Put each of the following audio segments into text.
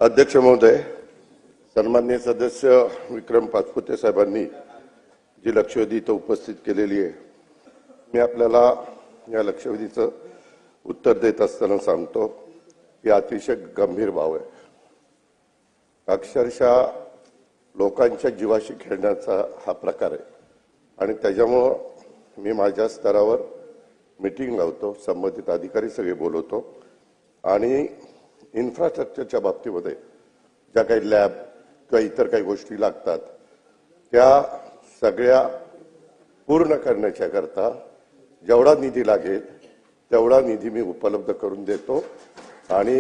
अध्यक्ष महोदय, सन्माननीय सदस्य विक्रम पाचपुते साहेबांनी जी लक्षवेधी इथं उपस्थित केलेली आहे, मी आपल्याला या लक्षवेधीचं उत्तर देत असताना सांगतो की अतिशय गंभीर बाब आहे. अक्षरशः लोकांच्या जीवाशी खेळण्याचा हा प्रकार आहे आणि त्याच्यामुळे मी माझ्या स्तरावर मीटिंग लावतो, संबंधित अधिकारी सगळे बोलवतो आणि इन्फ्रास्ट्रक्चरच्या बाबतीमध्ये ज्या काही लॅब किंवा इतर काही गोष्टी लागतात त्या सगळ्या पूर्ण करण्याच्या करता जेवढा निधी लागेल तेवढा निधी मी उपलब्ध करून देतो आणि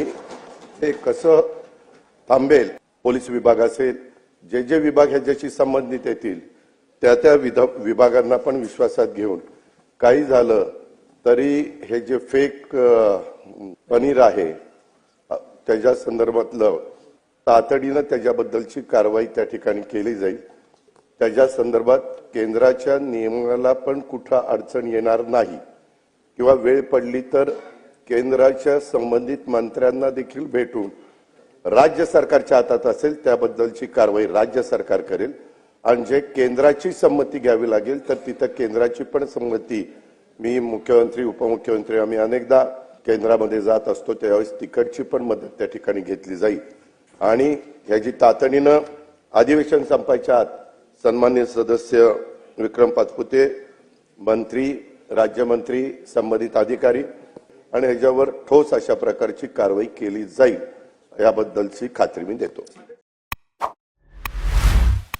हे कसं थांबेल, पोलीस विभाग असेल, जे विभाग ह्याच्याशी संबंधित येतील त्या विभागांना पण विश्वासात घेऊन काही झालं तरी हे जे फेक पनीर आहे त्याच्या संदर्भातलं तातडीनं त्याच्याबद्दलची कारवाई त्या ठिकाणी केली जाईल. त्याच्या संदर्भात केंद्राच्या नियमाला पण कुठं अडचण येणार नाही किंवा वेळ पडली तर केंद्राच्या संबंधित मंत्र्यांना देखील भेटून राज्य सरकारच्या हातात असेल त्याबद्दलची कारवाई राज्य सरकार करेल आणि जे केंद्राची संमती घ्यावी लागेल तर तिथं केंद्राची पण संमती मी मुख्यमंत्री उपमुख्यमंत्री आम्ही अनेकदा केंद्रामध्ये जात असतो त्यावेळेस तिकडची पण मदत त्या ठिकाणी घेतली जाईल आणि ह्याची तातडीनं अधिवेशन संपायच्या आत सन्माननीय सदस्य विक्रम पाचपुते, मंत्री, राज्यमंत्री, संबंधित अधिकारी आणि ह्याच्यावर ठोस अशा प्रकारची कारवाई केली जाईल याबद्दलची खात्री मी देतो.